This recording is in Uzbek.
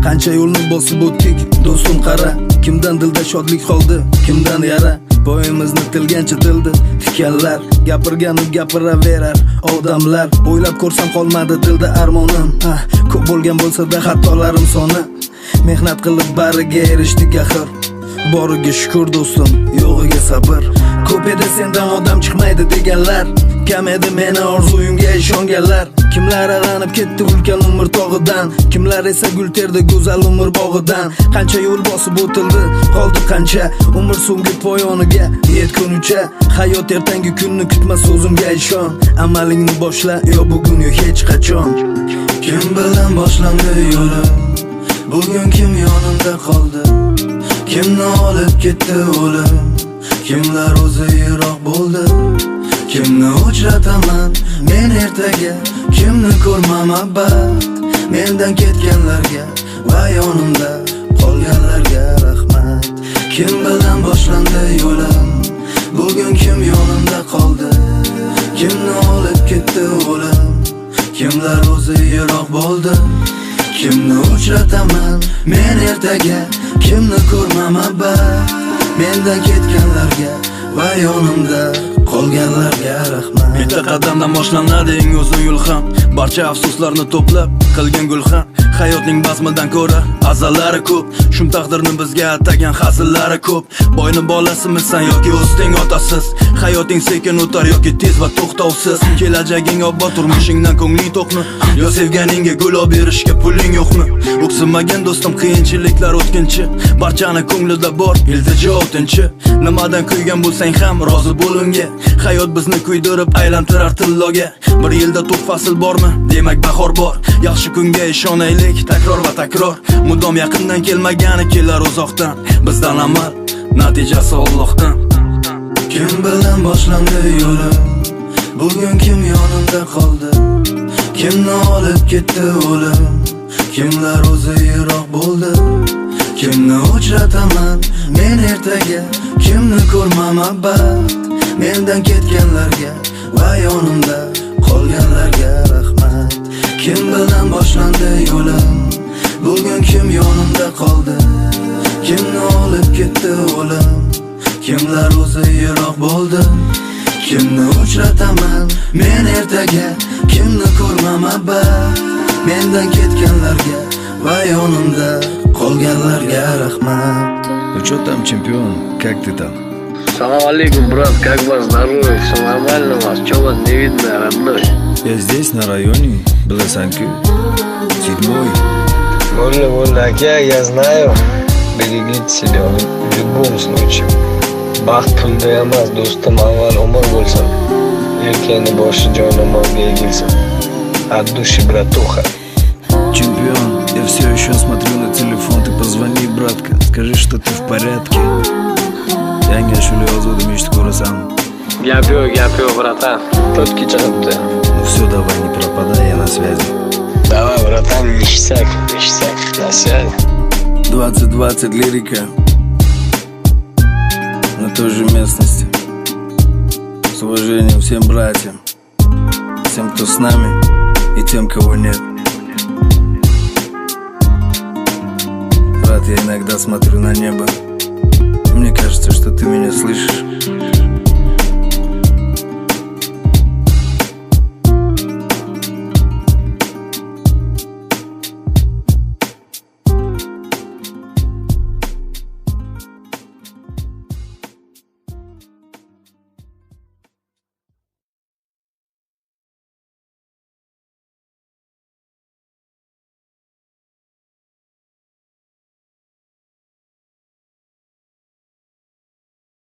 Qancha yo'lni bosib o'tdik do'stim qara. Kimdan dilda shodlik qoldi, kimdan yara. Boyimizni tilgancha tildi tikanlar, gapirganib gapiraverar odamlar. O'ylab ko'rsam qolmadi dilda armonim. Ko'p bo'lgan bo'lsa-da xatolarim soni. Mehnat qilib bariga erishdik axir. Boriga shukr do'stim, yo'g'iga sabr. Ko'p edi sendan odam chiqmaydi deganlar, kam edi meni orzuyimga ishonganlar. Kimlar ag'anib ketdi ulkan umr tog'idan, kimlar esa gul terdi go'zal umr bog'idan. Qancha yo'l bosib o'tildi, qoldi qancha umr so'nggi poyoniga yetgunicha. Hayot ertangi kunni kutma, so'zimga ishon. Amalingni boshla, yo bugun yo hech qachon. Kim bilan boshlandi yo'lim, bugun kim yonimda qoldi? Kimni olib ketdi o'lim, kimlar o'zi yiroq bo'ldi? Kimni uchrataman men ertaga, kimni ko'rmaman baxt. Mendan ketganlarga va yonimda qolganlarga rahmat. Kim bilan boshlandi yo'lim, bugun kim yonimda qoldi? Kimni olib ketdi o'lim, kimlar o'zi yiroq bo'ldi? Kimni uchrataman men ertaga, kimni ko'rmaman baxt. Mendan ketganlarga va yonimda qolganlarga rahmat. Bitta qadamdan boshlanadi eng uzun yo'l ham, barcha afsuslarni to'plab qilgan gul ham. Hayotning bazmidan ko'ra azallari ko'p, shum taqdirni bizga atagan hazillari ko'p. Boyni bolasimisan yoki o'zing otasiz, hayoting sekin o'tar yoki tez va to'xtovsiz. Kelajaging obod, turmushingdan ko'ngling to'qmi, yo sevganingga gul olib berishga puling yo'qmi? O'ksinmagan do'stim, qiyinchiliklar o'tkinchi, barchani ko'nglida bor iltijo o'tinchi. Nimadan kuygan bo'lsang ham rozi bo'l unga. Hayot bizni kuydirib aylantirar tilloga. Bir yilda to'rt fasl bormi? Demak bahor bor. Yaxshi kunga ishonaylik, takror va takror. Mudom yaqindan kelmagani kelar uzoqdan. Bizdan amal, natijasi Allohdan. Kim bilan boshlandi yo'lim, bugun kim yonimda qoldi? Kimni olib ketdi o'lim, kimlar o'zi yiroq bo'ldi? Kimni uchrataman men ertaga, kimni ko'rmaman baxt. Mendan ketganlarga va yonimda qolganlarga rahmat. Kim bilan boshlandi yo'lim, bugun kim yonimda qoldi? Kimni olib ketdi o'lim, kimlar o'zi yiroq bo'ldi? Kimni uchrataman men ertaga, kimni ko'rmaman baxt. Mendan ketganlarga va yonimda qolganlarga rahmat. Ну что там, чемпион? Как ты там? Салам алейкум, брат, как вас, здоровье? Все нормально у вас? Че вас не видно, родной? Я здесь, на районе, Белосанки, 7-й. Воля, Аке, я знаю. Берегите себя в любом случае. Baxt pulda emas, do'stim, avval umr bo'lsin. Erkakning boshi jonamonga egilsin. От души, братуха. Чемпион, я все еще смотрю на телефон. Ты позвони, братка, скажи, что ты в порядке. Yangi shuli yozuvdim, eshitib ko'rasan. Gap yo'q, bratan. To'tki chiqibdi. Ну все, давай, не пропадай, я на связи. Давай, братан, ништяк, на связи. 2020 лирика на той же местности. С уважением всем братьям, всем, кто с нами, и тем, кого нет. Брат, я иногда смотрю на небо